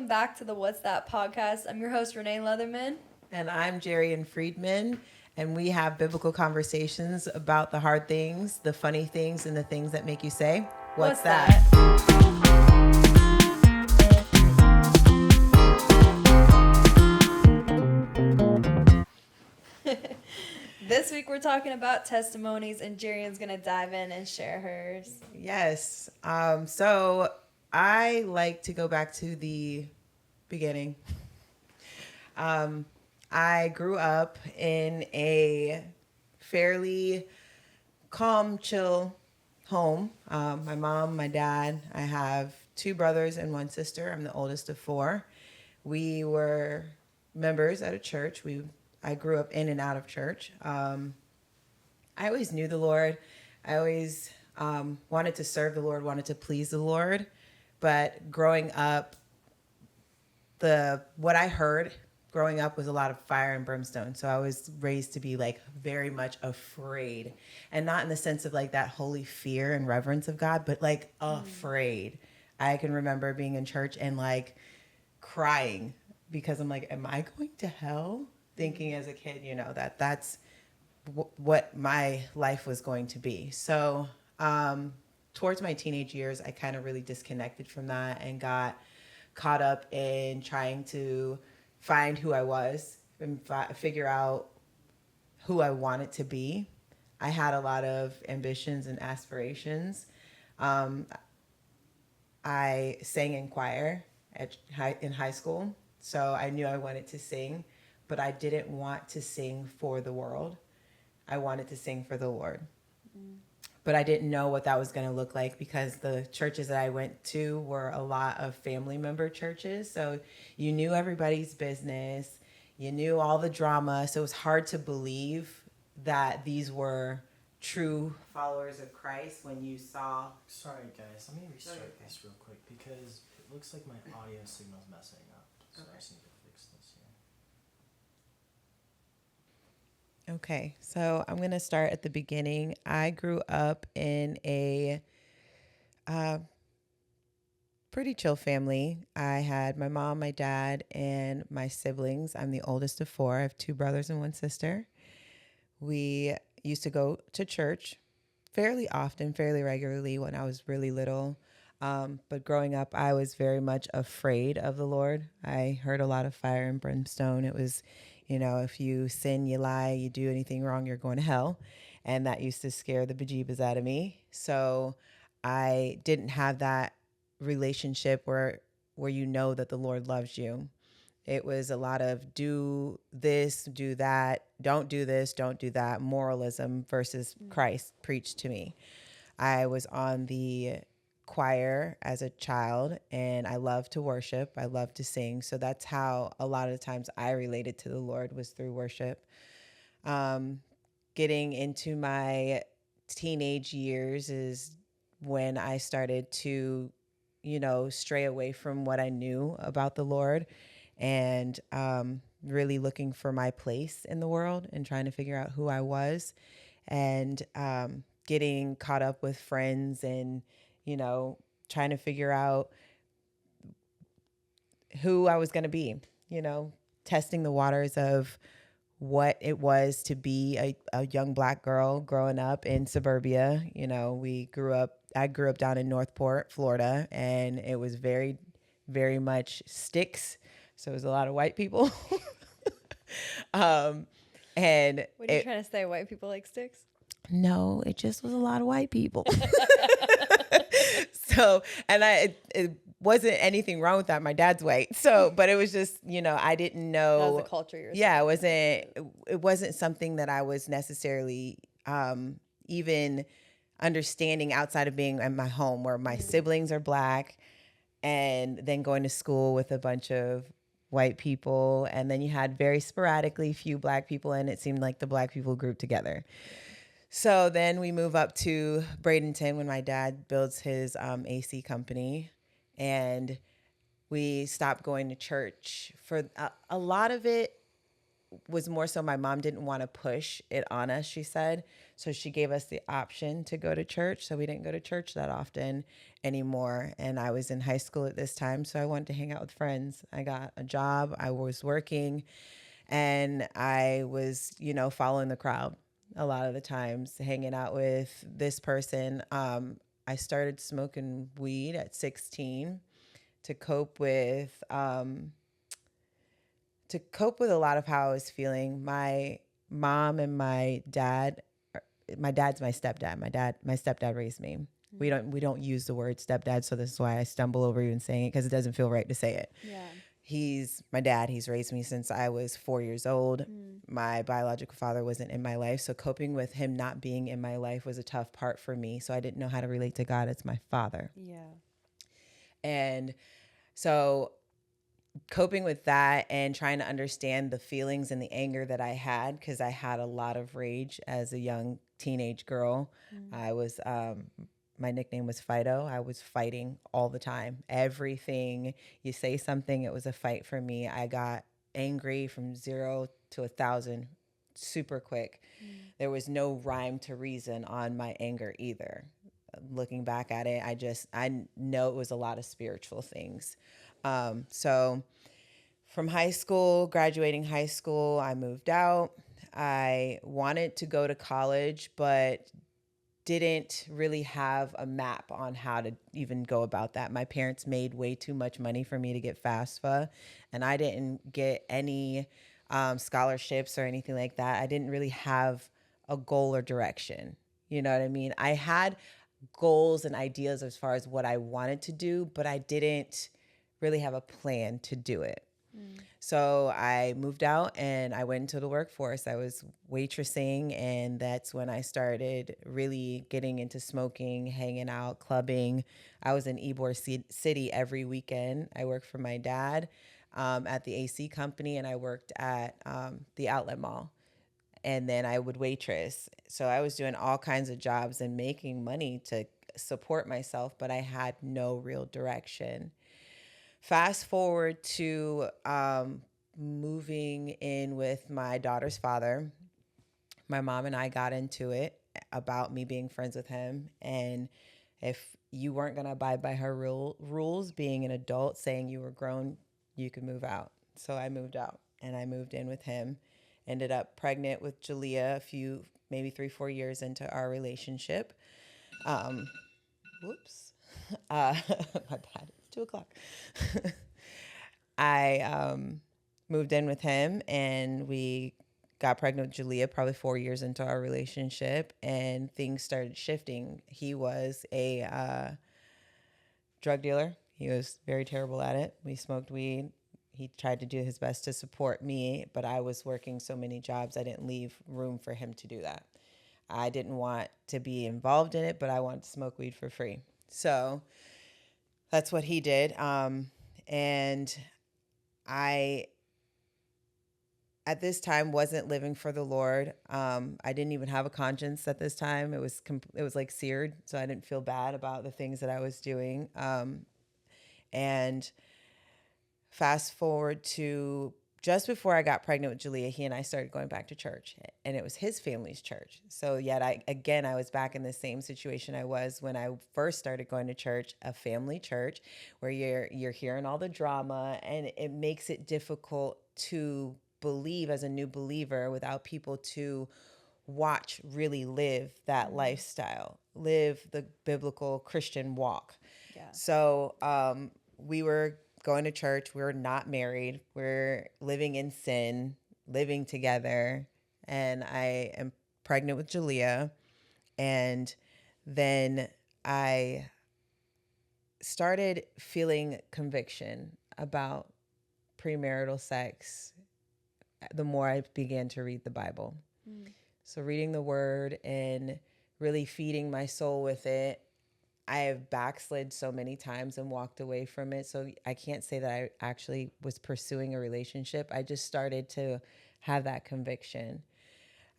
welcome back to the What's That podcast. I'm your host, Renee Leatherman. And I'm Jariane Friedman, and we have biblical conversations about the hard things, the funny things, and the things that make you say, What's that? This week we're talking about testimonies, and Jarian's going to dive in and share hers. Yes. So I like to go back to the beginning. I grew up in a fairly calm, chill home. My mom, my dad, I have two brothers and one sister. I'm the oldest of four. We were members at a church. I grew up in and out of church. I always knew the Lord. I always wanted to serve the Lord, wanted to please the Lord. But growing up, what I heard growing up was a lot of fire and brimstone. So I was raised to be like very much afraid, and not in the sense of like that holy fear and reverence of God, but like afraid. I can remember being in church and like crying because I'm like, am I going to hell? Thinking as a kid, that's what my life was going to be. So towards my teenage years, I kind of really disconnected from that and got caught up in trying to find who I was and figure out who I wanted to be. I had a lot of ambitions and aspirations. I sang in choir in high school, so I knew I wanted to sing, but I didn't want to sing for the world. I wanted to sing for the Lord. But I didn't know what that was going to look like because the churches that I went to were a lot of family member churches. So you knew everybody's business. You knew all the drama. So it was hard to believe that these were true followers of Christ when you saw... Sorry, guys. Let me restart this real quick because it looks like my audio signal's messing up. So I just need to fix this here. Okay, so I'm going to start at the beginning. I grew up in a pretty chill family. I had my mom, my dad, and my siblings. I'm the oldest of four. I have two brothers and one sister. We used to go to church fairly often, fairly regularly when I was really little. But growing up, I was very much afraid of the Lord. I heard a lot of fire and brimstone. It was, if you sin, you lie, you do anything wrong, you're going to hell. And that used to scare the bejeebas out of me. So I didn't have that relationship where you know that the Lord loves you. It was a lot of do this, do that, don't do this, don't do that, moralism versus Christ preached to me. I was on the choir as a child, and I love to worship. I love to sing. So that's how a lot of the times I related to the Lord was through worship. Getting into my teenage years is when I started to, stray away from what I knew about the Lord and really looking for my place in the world and trying to figure out who I was and getting caught up with friends and trying to figure out who I was going to be, testing the waters of what it was to be a young Black girl growing up in suburbia. I grew up down in Northport, Florida, and it was very, very much sticks. So it was a lot of white people. And What are you trying to say? White people like sticks? No, it just was a lot of white people. So, and it wasn't anything wrong with that. My dad's white. So, but it was just, I didn't know. That was the culture you're saying. Yeah, it wasn't something that I was necessarily even understanding outside of being in my home where my siblings are Black and then going to school with a bunch of white people. And then you had very sporadically few Black people, and it seemed like the Black people grouped together. So then we move up to Bradenton when my dad builds his AC company, and we stopped going to church. For a lot of it was more so my mom didn't want to push it on us, she said. So she gave us the option to go to church. So we didn't go to church that often anymore. And I was in high school at this time. So I wanted to hang out with friends. I got a job, I was working, and I was, following the crowd a lot of the times, hanging out with this person. I started smoking weed at 16 to cope with a lot of how I was feeling. My mom and my dad, my dad's my stepdad. My stepdad raised me. We don't use the word stepdad, so this is why I stumble over even saying it, because it doesn't feel right to say it. Yeah. He's my dad. He's raised me since I was 4 years old. My biological father wasn't in my life, so coping with him not being in my life was a tough part for me. So I didn't know how to relate to God as my father. Yeah. And so coping with that and trying to understand the feelings and the anger that I had, because I had a lot of rage as a young teenage girl. I was my nickname was Fido. I was fighting all the time. Everything you say something, it was a fight for me. I got angry from 0 to 1,000 super quick. There was no rhyme to reason on my anger either. Looking back at it, I know it was a lot of spiritual things. So from high school, graduating high school, I moved out. I wanted to go to college, but didn't really have a map on how to even go about that. My parents made way too much money for me to get FAFSA, and I didn't get any scholarships or anything like that. I didn't really have a goal or direction. You know what I mean? I had goals and ideas as far as what I wanted to do, but I didn't really have a plan to do it. So I moved out and I went into the workforce. I was waitressing, and that's when I started really getting into smoking, hanging out, clubbing. I was in Ybor City every weekend. I worked for my dad at the AC company, and I worked at the outlet mall. And then I would waitress. So I was doing all kinds of jobs and making money to support myself, but I had no real direction. Fast forward to moving in with my daughter's father. My mom and I got into it about me being friends with him. And if you weren't going to abide by her rules, being an adult, saying you were grown, you could move out. So I moved out and I moved in with him. Ended up pregnant with Jalea maybe 3-4 years into our relationship. Whoops. My bad. It's 2:00. I moved in with him, and we got pregnant with Julia probably 4 years into our relationship, and things started shifting. He was a drug dealer. He was very terrible at it. We smoked weed. He tried to do his best to support me, but I was working so many jobs, I didn't leave room for him to do that. I didn't want to be involved in it, but I wanted to smoke weed for free. So that's what he did. And I, at this time, wasn't living for the Lord. I didn't even have a conscience at this time. It was like seared, so I didn't feel bad about the things that I was doing. And fast forward to just before I got pregnant with Julia, he and I started going back to church, and it was his family's church. So yet I was back in the same situation I was when I first started going to church, a family church where you're hearing all the drama, and it makes it difficult to believe as a new believer without people to watch really live that lifestyle, live the biblical Christian walk. Yeah. So we were going to church. We were not married. We're living in sin, living together. And I am pregnant with Jalea. And then I started feeling conviction about premarital sex the more I began to read the Bible. So reading the word and really feeding my soul with it. I have backslid so many times and walked away from it. So I can't say that I actually was pursuing a relationship. I just started to have that conviction.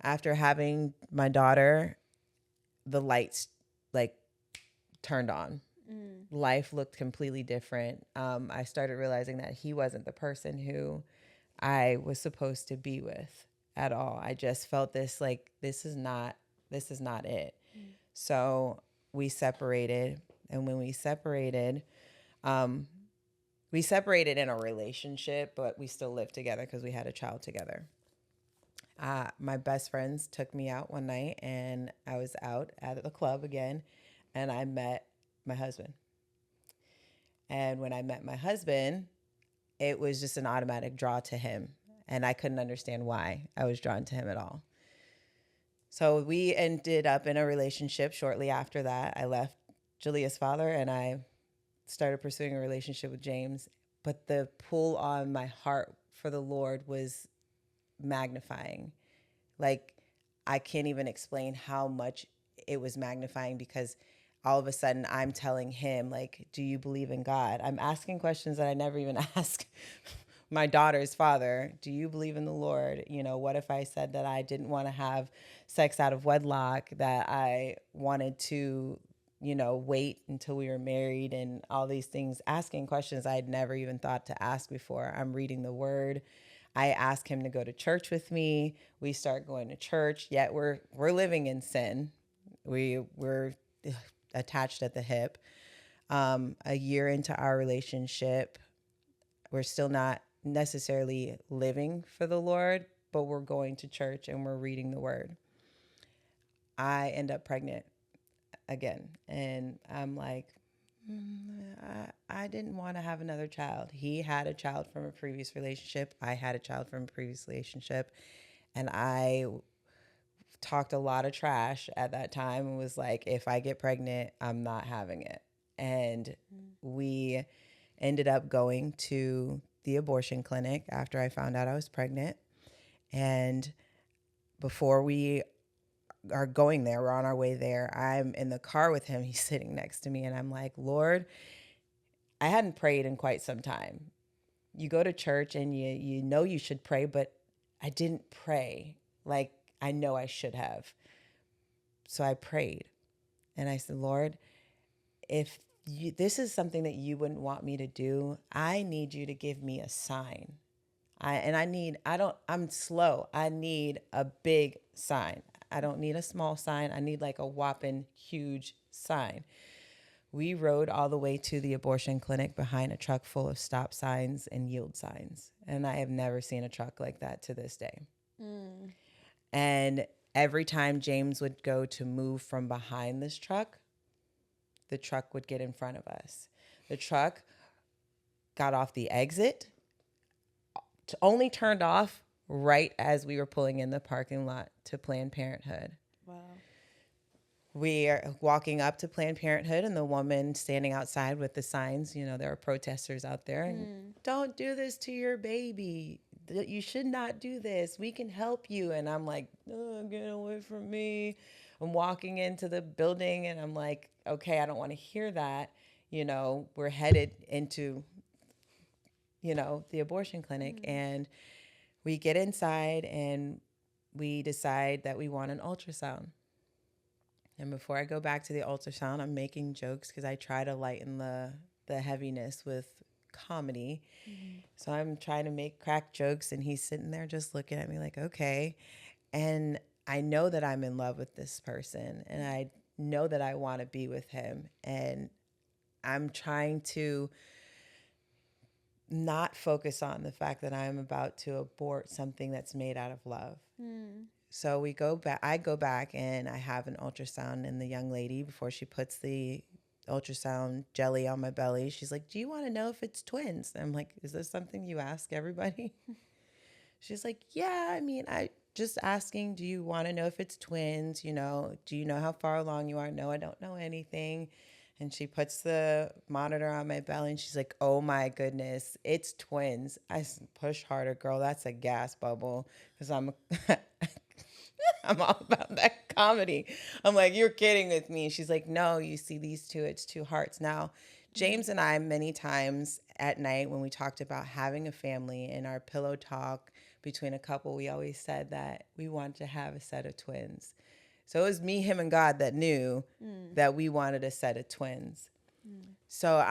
After having my daughter, the lights like turned on. Life looked completely different. I started realizing that he wasn't the person who I was supposed to be with at all. I just felt this like this is not it. So we separated, and when we separated in a relationship, but we still lived together because we had a child together. My best friends took me out one night, and I was out at the club again, and I met my husband. And when I met my husband, it was just an automatic draw to him. And I couldn't understand why I was drawn to him at all. So we ended up in a relationship shortly after that. I left Julia's father and I started pursuing a relationship with James. But the pull on my heart for the Lord was magnifying. Like, I can't even explain how much it was magnifying, because all of a sudden I'm telling him, like, do you believe in God? I'm asking questions that I never even ask my daughter's father. Do you believe in the Lord? You know, what if I said that I didn't want to have sex out of wedlock, that I wanted to, you know, wait until we were married, and all these things, asking questions I had never even thought to ask before. I'm reading the word. I ask him to go to church with me. We start going to church, yet we're living in sin. We're attached at the hip. A year into our relationship, we're still not necessarily living for the Lord, but we're going to church and we're reading the word. I end up pregnant again, and I'm like, I didn't want to have another child. He had a child from a previous relationship. I had a child from a previous relationship. And I talked a lot of trash at that time and was like, if I get pregnant, I'm not having it. And we ended up going to the abortion clinic after I found out I was pregnant. And before we are going there, we're on our way there, I'm in the car with him. He's sitting next to me, and I'm like, Lord, I hadn't prayed in quite some time. You go to church and you know you should pray, but I didn't pray like I know I should have. So I prayed, and I said, Lord, if this is something that you wouldn't want me to do, I need you to give me a sign. I'm slow. I need a big sign. I don't need a small sign. I need like a whopping huge sign. We rode all the way to the abortion clinic behind a truck full of stop signs and yield signs. And I have never seen a truck like that to this day. And every time James would go to move from behind this truck, the truck would get in front of us. The truck got off the exit, only turned off right as we were pulling in the parking lot to Planned Parenthood. Wow. We are walking up to Planned Parenthood, and the woman standing outside with the signs, you know, there are protesters out there. And, don't do this to your baby. You should not do this. We can help you. And I'm like, oh, get away from me. I'm walking into the building, and I'm like, okay, I don't want to hear that. You know, we're headed into, you know, the abortion clinic. And we get inside, and we decide that we want an ultrasound. And before I go back to the ultrasound, I'm making jokes because I try to lighten the heaviness with comedy. So I'm trying to make crack jokes, and he's sitting there just looking at me like, okay. And I know that I'm in love with this person, and I know that I want to be with him. And I'm trying to not focus on the fact that I'm about to abort something that's made out of love. So we go back. I go back and I have an ultrasound, and the young lady, before she puts the ultrasound jelly on my belly, she's like, do you want to know if it's twins? And I'm like, is this something you ask everybody? She's like, yeah, I mean, I just asking, do you want to know if it's twins? You know, do you know how far along you are? No, I don't know anything. And she puts the monitor on my belly, and she's like, oh my goodness, it's twins. I said, push harder, girl. That's a gas bubble. Because I'm all about that comedy. I'm like, you're kidding with me. She's like, no, you see these two, it's two hearts. Now, James and I, many times at night when we talked about having a family, in our pillow talk between a couple, we always said that we wanted to have a set of twins. So it was me, him, and God that knew that we wanted a set of twins. So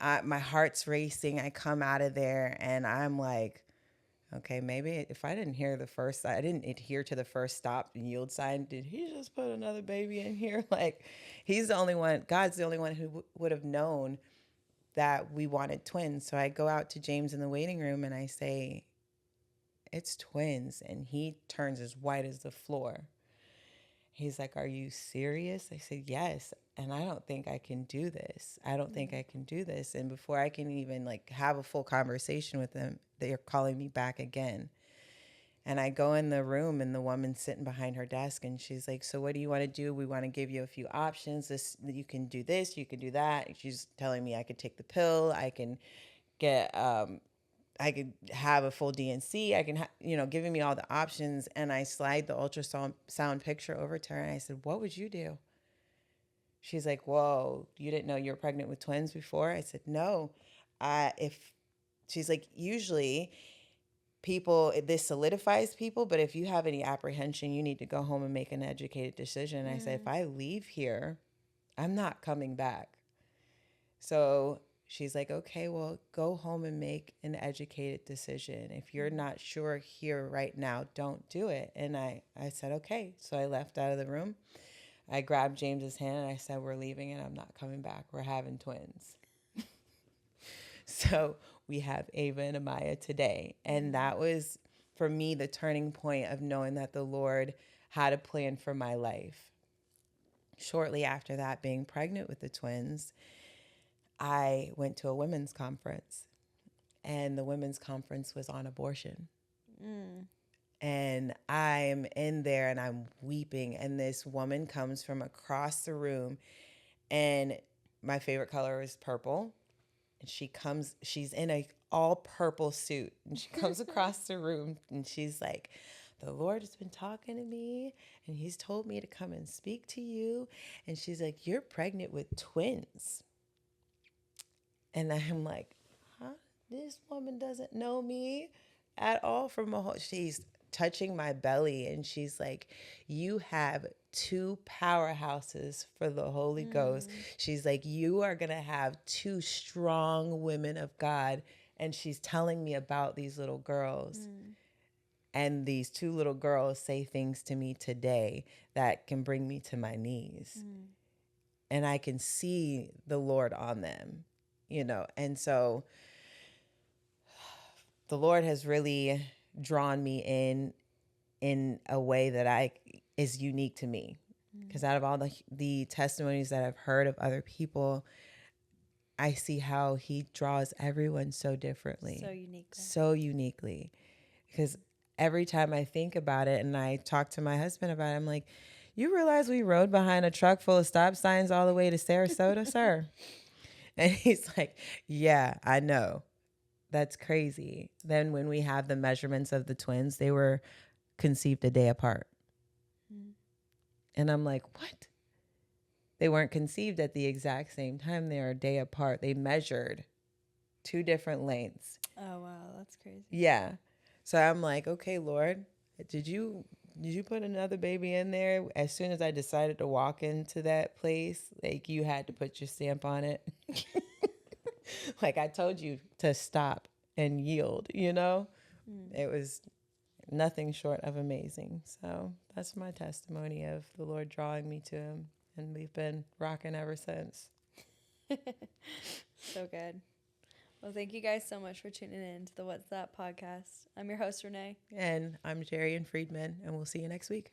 my heart's racing. I come out of there, and I'm like, okay, maybe if I didn't hear the first, I didn't adhere to the first stop and yield sign, did he just put another baby in here? Like, he's the only one, God's the only one who would have known that we wanted twins. So I go out to James in the waiting room and I say, it's twins. And he turns as white as the floor. He's like, are you serious? I said, yes. And I don't think I can do this. I don't think I can do this. And before I can even like have a full conversation with them, they're calling me back again. And I go in the room and the woman's sitting behind her desk and she's like, so what do you want to do? We want to give you a few options. This, you can do this, you can do that. And she's telling me I could take the pill. I can get, I could have a full DNC. I can, giving me all the options. And I slide the ultrasound picture over to her. And I said, what would you do? She's like, whoa, you didn't know you were pregnant with twins before? I said, no. She's like, usually this solidifies people, but if you have any apprehension, you need to go home and make an educated decision. And I said, if I leave here, I'm not coming back. So she's like, okay, well, go home and make an educated decision. If you're not sure here right now, don't do it. And I said, okay. So I left out of the room. I grabbed James's hand and I said, we're leaving and I'm not coming back. We're having twins. So we have Ava and Amaya today. And that was, for me, the turning point of knowing that the Lord had a plan for my life. Shortly after that, being pregnant with the twins, I went to a women's conference. And the women's conference was on abortion. And I'm in there and I'm weeping. And this woman comes from across the room. And my favorite color is purple. And she's in a all purple suit. And she comes across the room and she's like, the Lord has been talking to me and he's told me to come and speak to you. And she's like, you're pregnant with twins. And I'm like, huh? This woman doesn't know me at all she's touching my belly and she's like, you have 2 powerhouses for the Holy Ghost. She's like, you are going to have 2 strong women of God. And she's telling me about these little girls. And these 2 little girls say things to me today that can bring me to my knees. And I can see the Lord on them, And so the Lord has really drawn me in a way that is unique to me. Because out of all the testimonies that I've heard of other people, I see how he draws everyone so differently. So uniquely. Because every time I think about it and I talk to my husband about it, I'm like, you realize we rode behind a truck full of stop signs all the way to Sarasota, sir? And he's like, yeah, I know. That's crazy. Then when we have the measurements of the twins, they were conceived a day apart. And I'm like, what? They weren't conceived at the exact same time. They were a day apart. They measured 2 different lengths. Oh, wow. That's crazy. Yeah. So I'm like, okay, Lord, did you put another baby in there? As soon as I decided to walk into that place, like, you had to put your stamp on it. Like, I told you to stop and yield, It was nothing short of amazing. So that's my testimony of the Lord drawing me to him. And we've been rocking ever since. So good. Well, thank you guys so much for tuning in to the What's That podcast. I'm your host, Renee. And I'm Jariane Friedman, and we'll see you next week.